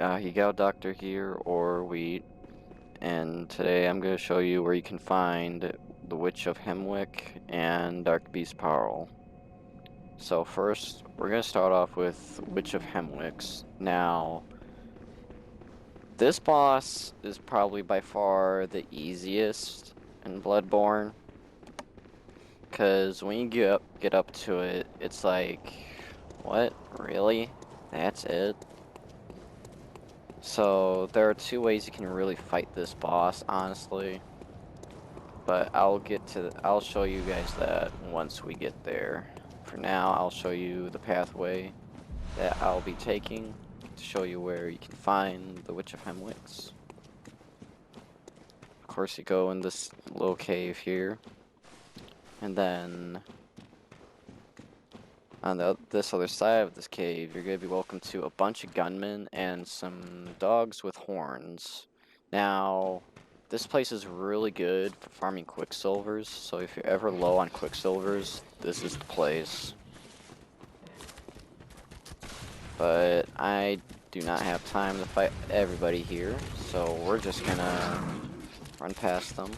Higao Doctor here, or Wheat, and today I'm going to show you where you can find the Witch of Hemwick and DarkBeast Paarl. So first, we're going to start off with Witch of Hemwick's. Now, this boss is probably by far the easiest in BloodBorne, because when you get up to it, it's like, what? Really? That's it? So there are two ways you can really fight this boss, honestly. But I'll show you guys that once we get there. For now, I'll show you the pathway that I'll be taking to show you where you can find the Witch of Hemwick's. Of course, you go in this little cave here, and then on this other side of this cave, you're going to be welcome to a bunch of gunmen and some dogs with horns. Now, this place is really good for farming quicksilvers, so if you're ever low on quicksilvers, this is the place. But I do not have time to fight everybody here, so we're just gonna run past them.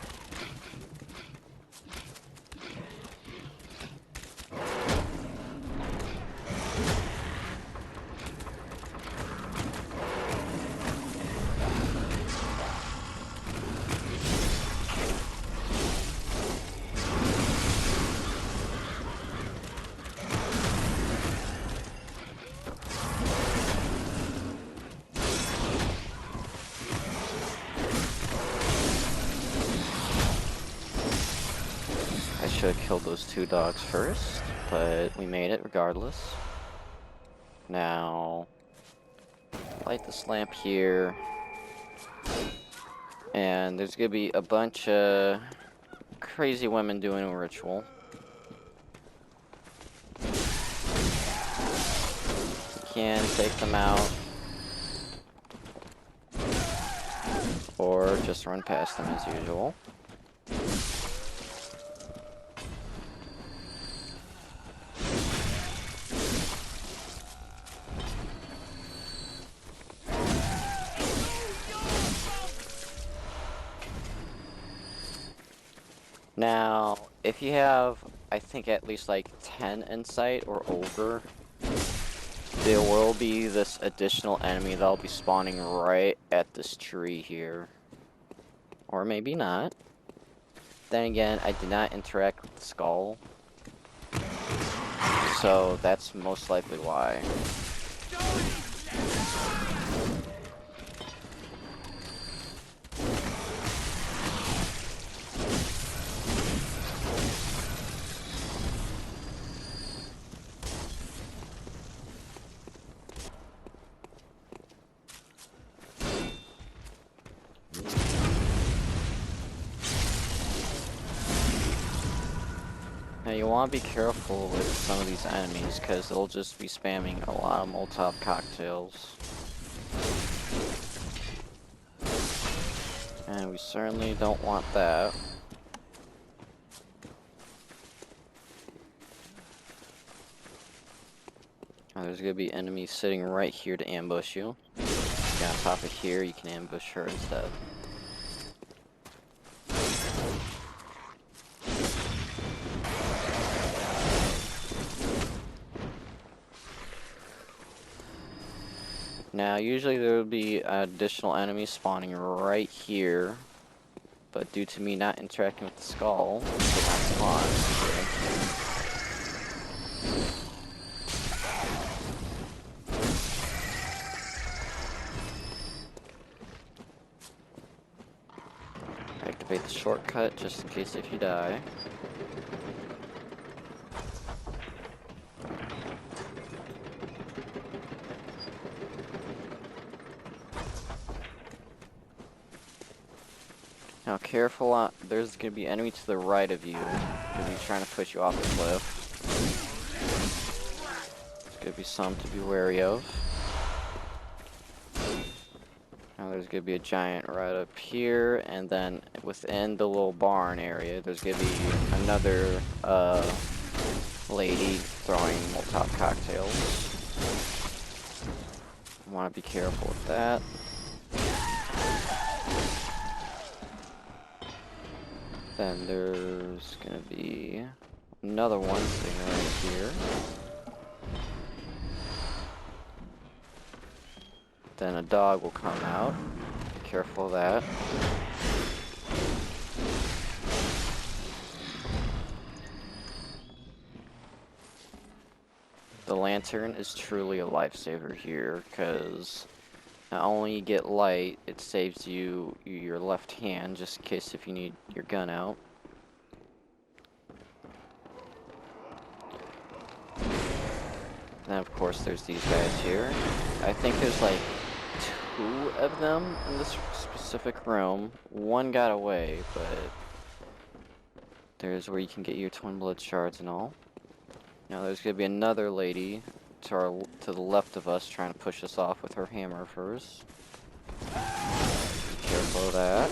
I should have killed those two dogs first, but we made it regardless. Now, light this lamp here, and there's gonna be a bunch of crazy women doing a ritual. You can take them out, or just run past them as usual. Now, if you have, I think, at least like 10 insight or over, there will be this additional enemy that'll be spawning right at this tree here. Or maybe not. Then again, I did not interact with the skull, so that's most likely why. Now you want to be careful with some of these enemies because they'll just be spamming a lot of Molotov cocktails. And we certainly don't want that. Now there's going to be enemies sitting right here to ambush you. Get on top of here, you can ambush her instead. Now, usually there would be additional enemies spawning right here, but due to me not interacting with the skull, they did not spawn here. Activate the shortcut just in case if you die. Now careful, there's going to be enemy to the right of you. Going to be trying to push you off the cliff. There's going to be some to be wary of. Now there's going to be a giant right up here, and then within the little barn area, there's going to be another lady throwing Molotov cocktails. want to be careful with that. Then there's gonna be another one sitting right here. Then a dog will come out. Be careful of that. The lantern is truly a lifesaver here, because not only you get light, it saves you your left hand, just in case if you need your gun out. And of course there's these guys here. I think there's like 2 of them in this specific room. One got away, but there's where you can get your twin blood shards and all. Now there's gonna be another lady to the left of us trying to push us off with her hammer first. Be careful of that.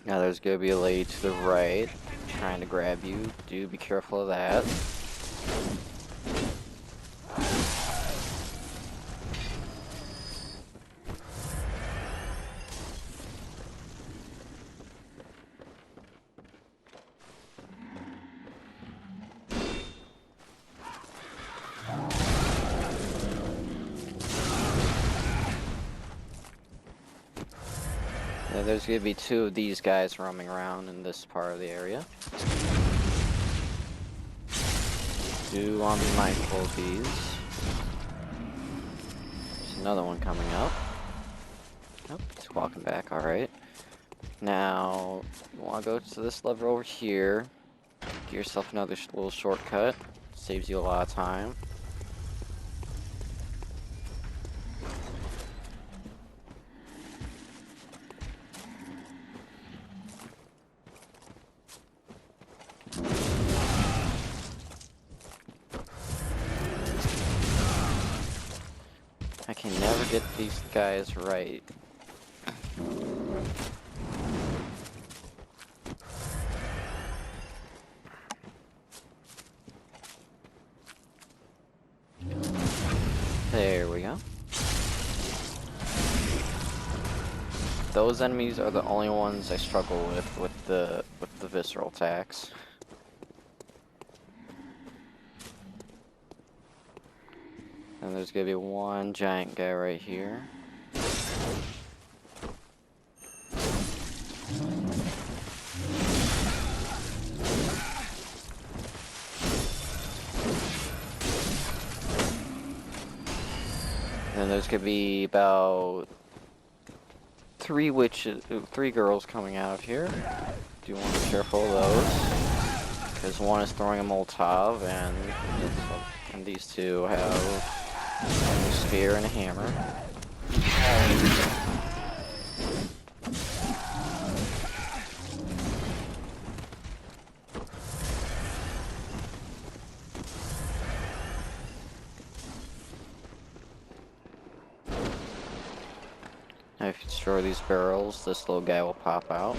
Now there's gonna be a lady to the right trying to grab you. Do be careful of that. Now there's gonna be 2 of these guys roaming around in this part of the area. Do want to be mindful of these. There's another one coming up. Oh, he's walking back, alright. Now, you want to go to this lever over here. Get yourself another little shortcut. Saves you a lot of time. I can never get these guys right. There we go. Those enemies are the only ones I struggle with the visceral attacks. And there's gonna be one giant guy right here. And there's gonna be about 3 girls coming out of here. Do you want to be careful of those? Because one is throwing a Molotov, and these 2 have a spear and a hammer. Now if you destroy these barrels, this little guy will pop out.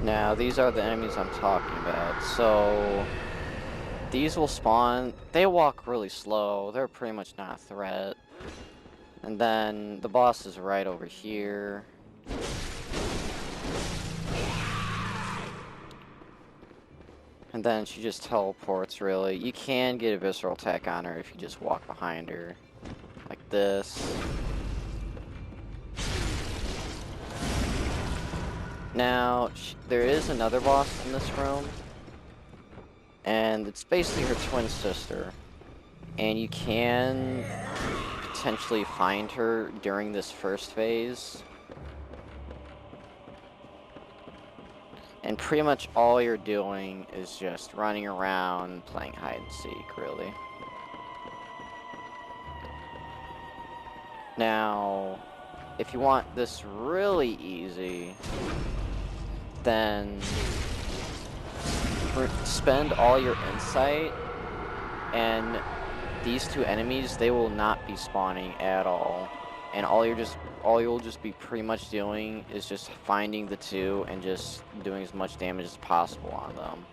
Now, these are the enemies I'm talking about. So, these will spawn. They walk really slow. They're pretty much not a threat. And then the boss is right over here. And then she just teleports, really. You can get a visceral attack on her if you just walk behind her. Like this. Now, there is another boss in this room. And it's basically her twin sister. And you can potentially find her during this first phase. And pretty much all you're doing is just running around, playing hide and seek, really. Now, if you want this really easy, then spend all your insight, and these two enemies, they will not be spawning at all. And all you'll just be pretty much doing is just finding the two and just doing as much damage as possible on them.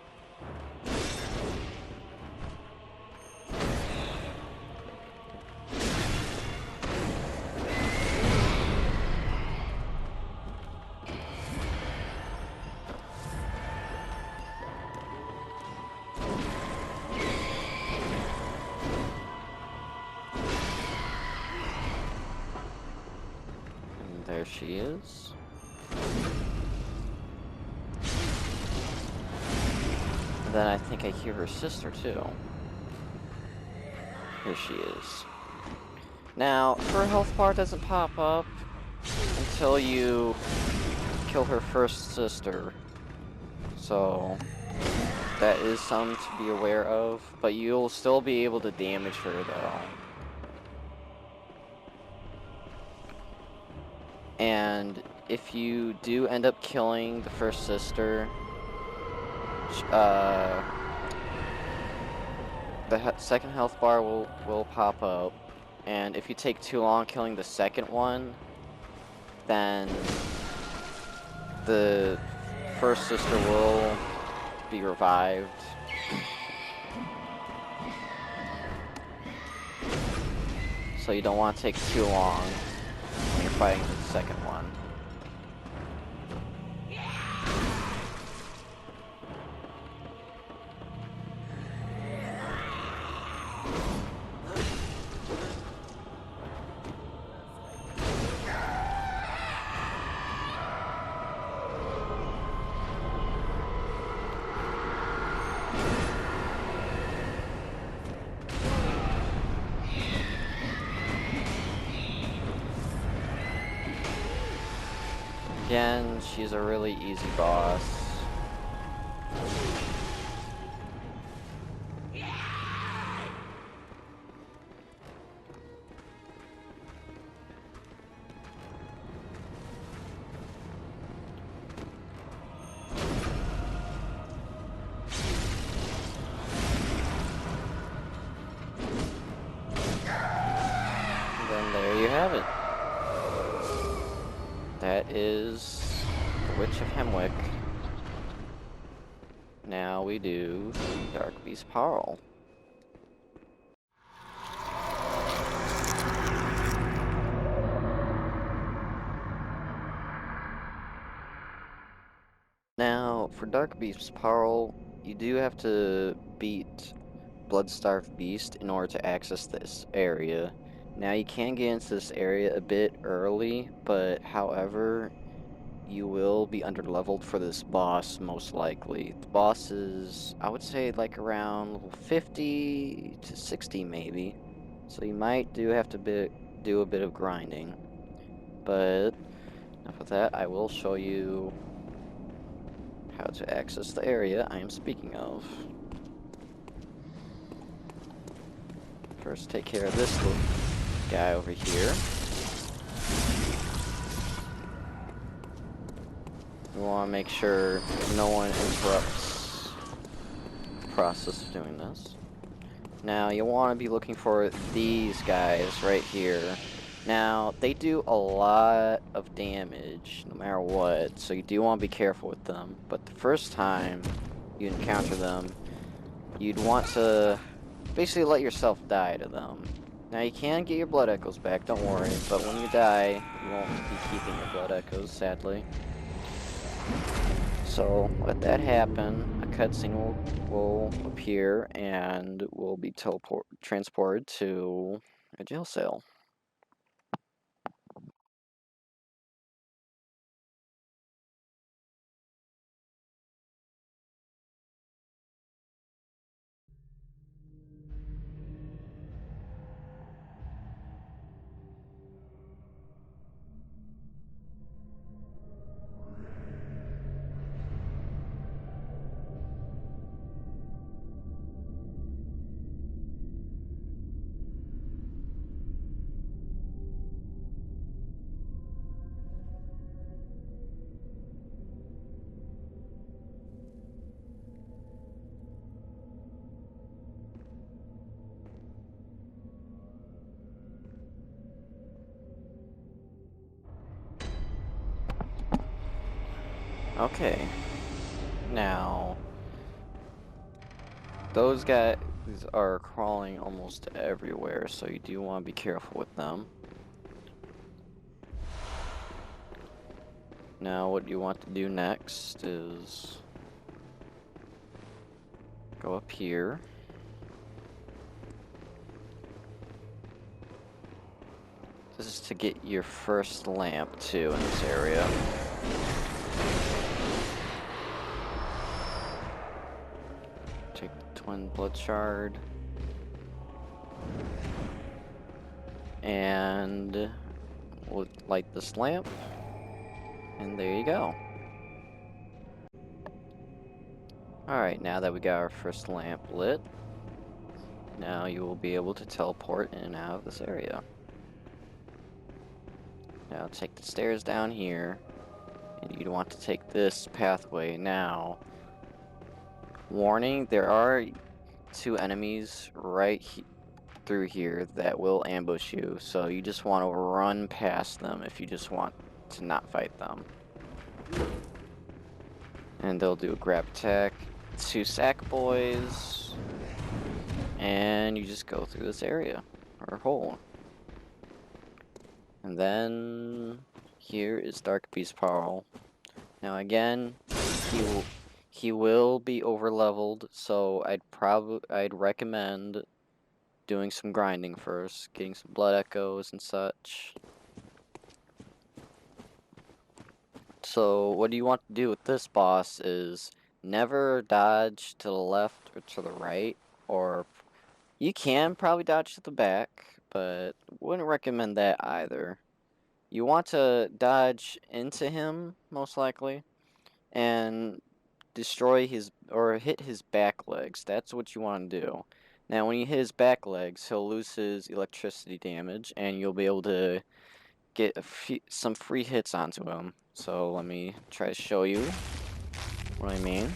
There she is. And then I think I hear her sister too. Here she is. Now, her health bar doesn't pop up until you kill her first sister. So, that is something to be aware of, but you'll still be able to damage her though. And if you do end up killing the first sister, the second health bar will pop up. And if you take too long killing the second one, then the first sister will be revived. So you don't want to take too long when you're fighting the second one. Again, she's a really easy boss. And then there you have it. That is the Witch of Hemwick. Now we do DarkBeast Paarl. Now, for DarkBeast Paarl, you do have to beat Bloodstarved Beast in order to access this area. Now, you can get into this area a bit early, but however, you will be underleveled for this boss, most likely. The boss is, I would say, like around level 50 to 60 maybe. So you might have to do a bit of grinding. But enough of that, I will show you how to access the area I am speaking of. First, take care of this little guy over here. We want to make sure no one interrupts the process of doing this. Now, you want to be looking for these guys right here. Now, they do a lot of damage, no matter what, so you do want to be careful with them. But the first time you encounter them, you'd want to basically let yourself die to them. Now, you can get your blood echoes back, don't worry, but when you die, you won't be keeping your blood echoes, sadly. So, let that happen, a cutscene will appear, and will be transported to a jail cell. Okay, now, those guys are crawling almost everywhere, so you do want to be careful with them. Now, what you want to do next is go up here. This is to get your first lamp, too, in this area. Take the twin blood shard. And we'll light this lamp. And there you go. Alright, now that we got our first lamp lit, now you will be able to teleport in and out of this area. Now take the stairs down here, and you'd want to take this pathway now. Warning, there are 2 enemies right through here that will ambush you, so you just want to run past them if you just want to not fight them. And they'll do a grab attack, 2 sack boys, and you just go through this area, or hole. And then here is DarkBeast Paarl. Now again, he will be overleveled, so I'd recommend doing some grinding first, getting some blood echoes and such. So what you want to do with this boss is never dodge to the left or to the right, or you can probably dodge to the back, but wouldn't recommend that either. You want to dodge into him, most likely, and destroy his, or hit his back legs. That's what you want to do. Now, when you hit his back legs, he'll lose his electricity damage, and you'll be able to get some free hits onto him. So let me try to show you what I mean.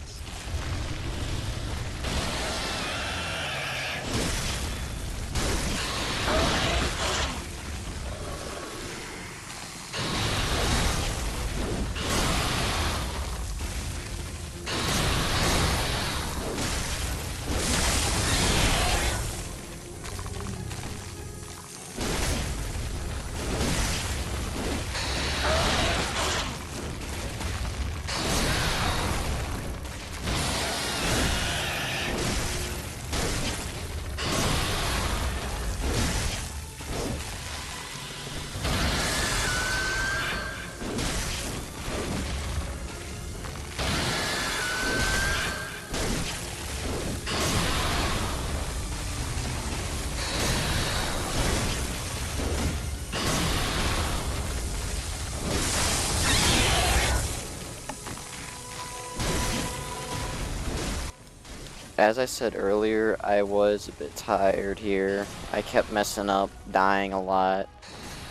As I said earlier, I was a bit tired here. I kept messing up, dying a lot.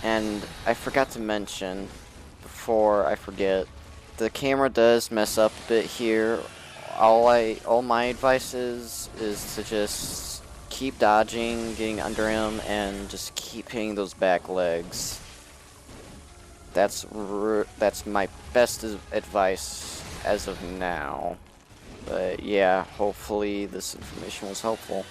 And I forgot to mention, before I forget, the camera does mess up a bit here. All my advice is to just keep dodging, getting under him, and just keep hitting those back legs. That's my best advice as of now. But yeah, hopefully this information was helpful.